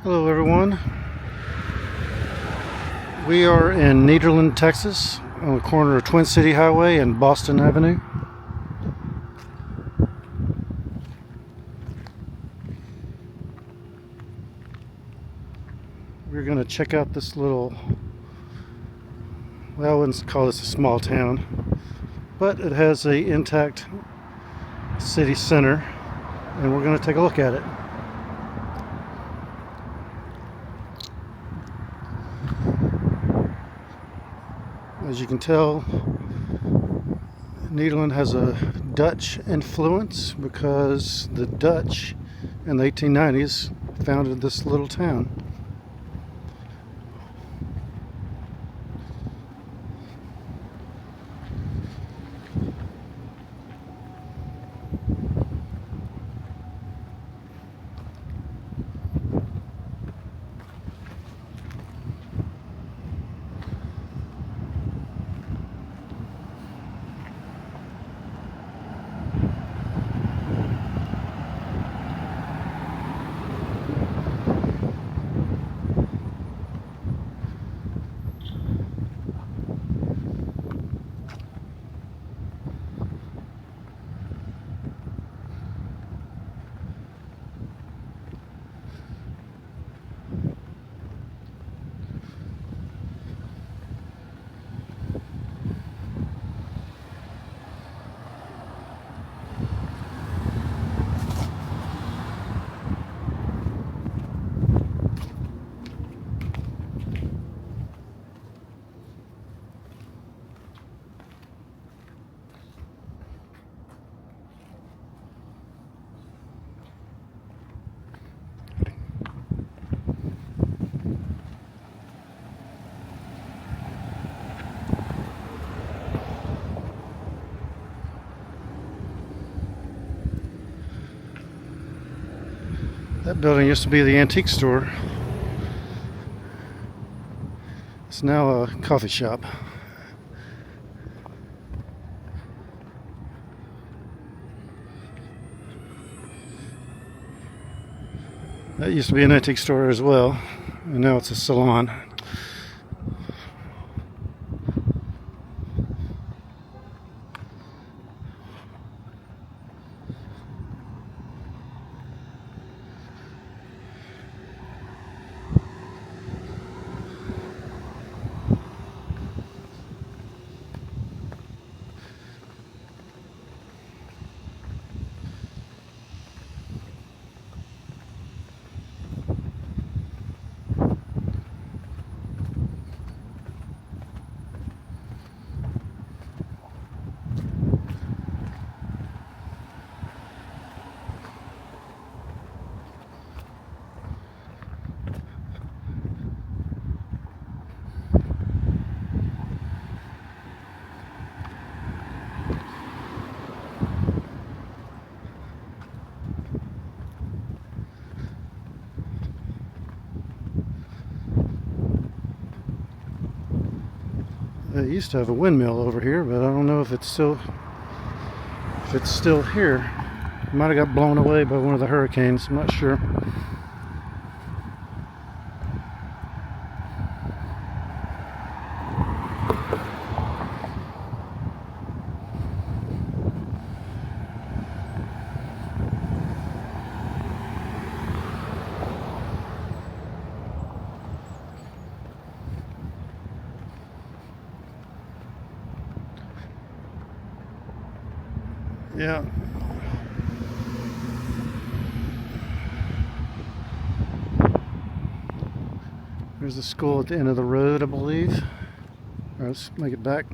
Hello everyone. We are in Nederland, Texas, on the corner of Twin City Highway and Boston Avenue. We're going to check out this little, well, I wouldn't call this a small town, but it has an intact city center, and we're going to take a look at it. As you can tell, Nederland has a Dutch influence because the Dutch in the 1890s founded this little town. That building used to be the antique store. It's now a coffee shop. That used to be an antique store as well, and now it's a salon. They used to have a windmill over here, but I don't know if it's still here. It might have got blown away by one of the hurricanes. I'm not sure. Yeah. There's the school at the end of the road, I believe. All right, let's make it back.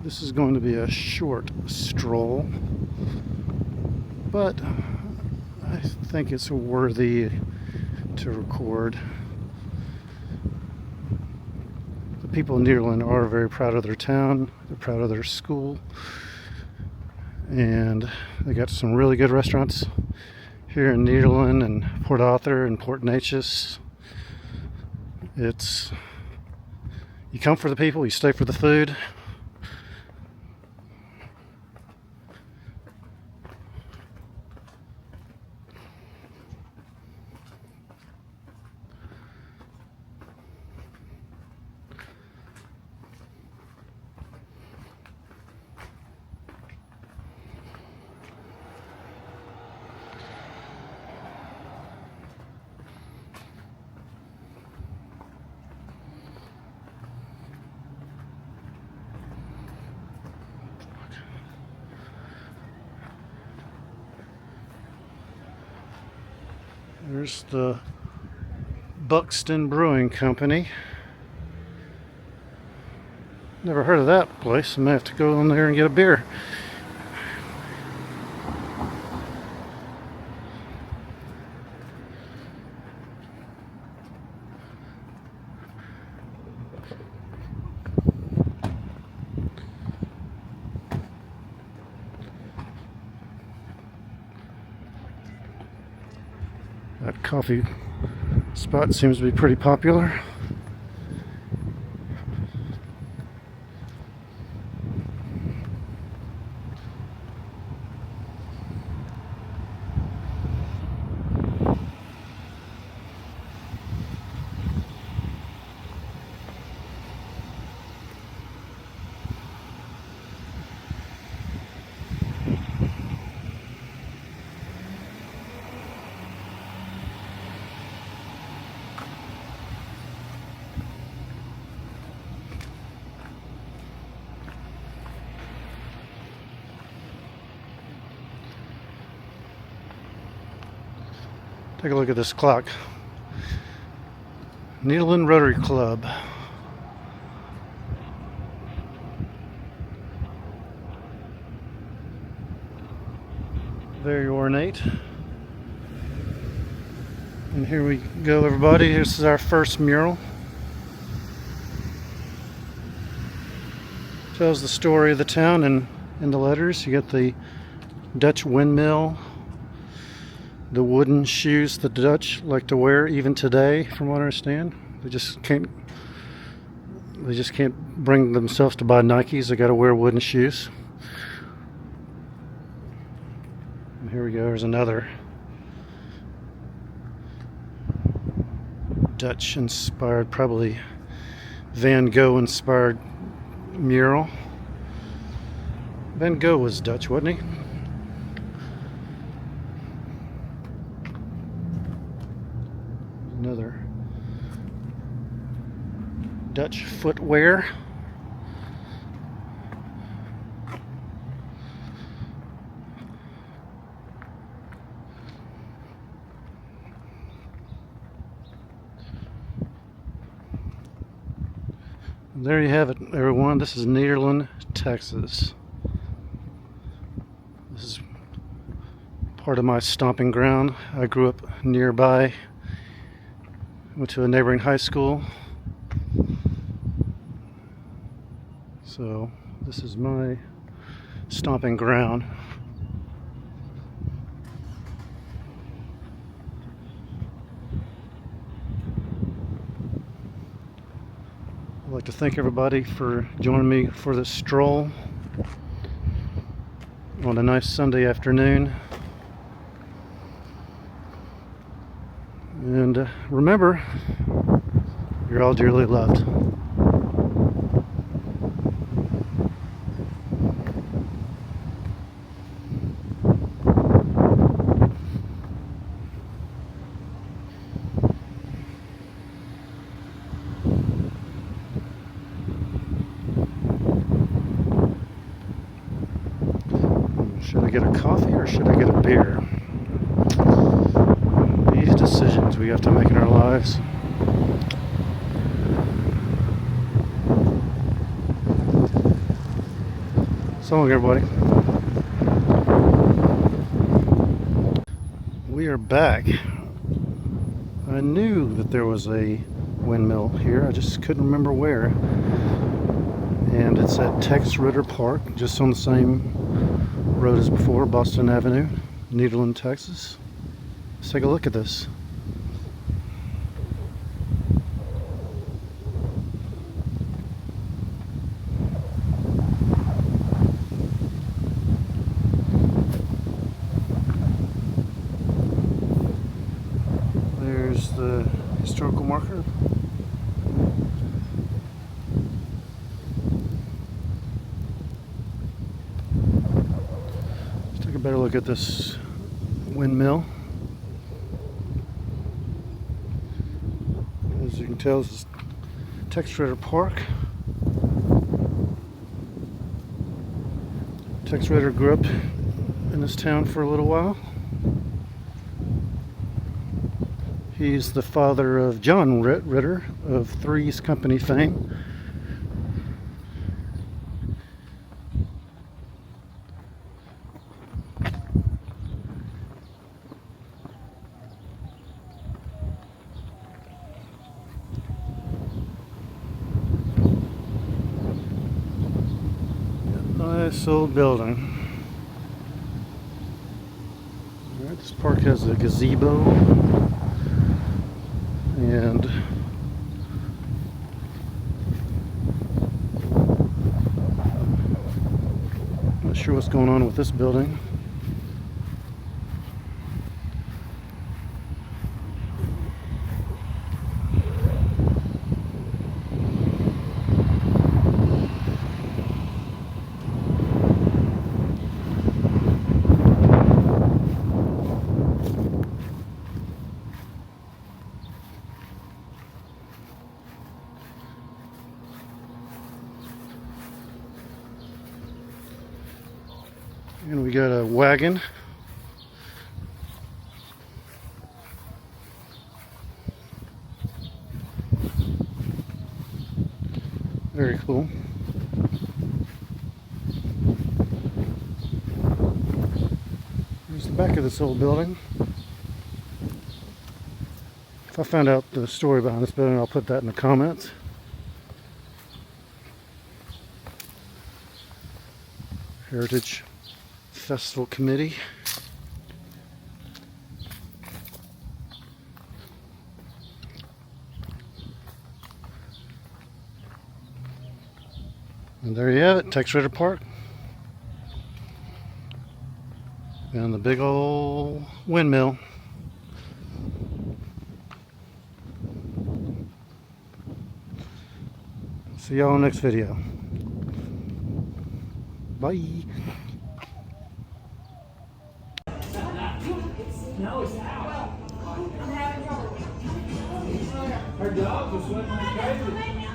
This is going to be a short stroll, but I think it's worthy to record. The people in Nederland are very proud of their town, they're proud of their school, and they got some really good restaurants here in Nederland and Port Arthur and Port Neches. It's, you come for the people, you stay for the food. There's the Buxton Brewing Company. Never heard of that place. I may have to go in there and get a beer. That coffee spot seems to be pretty popular. Take a look at this clock. Nederland Rotary Club. Very ornate. And here we go, everybody. This is our first mural. Tells the story of the town in the letters. You get the Dutch windmill, the wooden shoes the Dutch like to wear even today, from what I understand. They just can't bring themselves to buy Nikes. They got to wear wooden shoes. And here we go. There's another Dutch inspired, probably Van Gogh inspired mural. Van Gogh was Dutch, wasn't he? Another Dutch footwear. And there you have it, everyone. This is Nederland, Texas. This is part of my stomping ground. I grew up nearby. Went to a neighboring high school. So this is my stomping ground. I'd like to thank everybody for joining me for this stroll on a nice Sunday afternoon. And remember, you're all dearly loved. Should I get a coffee or should I get a beer? These decisions we have to make in our lives. So long, everybody. We are back. I knew that there was a windmill here. I just couldn't remember where. And it's at Tex Ritter Park, just on the same road as before, Boston Avenue, Nederland, Texas. Let's take a look at this. There's the historical marker. Let's take a better look at this windmill. As you can tell, this is Tex Ritter Park. Tex Ritter grew up in this town for a little while. He's the father of John Ritter of Three's Company fame. Nice old building. All right, this park has a gazebo and not sure what's going on with this building. And we got a wagon. Very cool. Here's the back of this old building. If I find out the story behind this building, I'll put that in the comments. Heritage Festival Committee. And there you have it, Tex Ritter Park. And the big old windmill. See y'all in the next video. Bye. Her dog was sweating like crazy.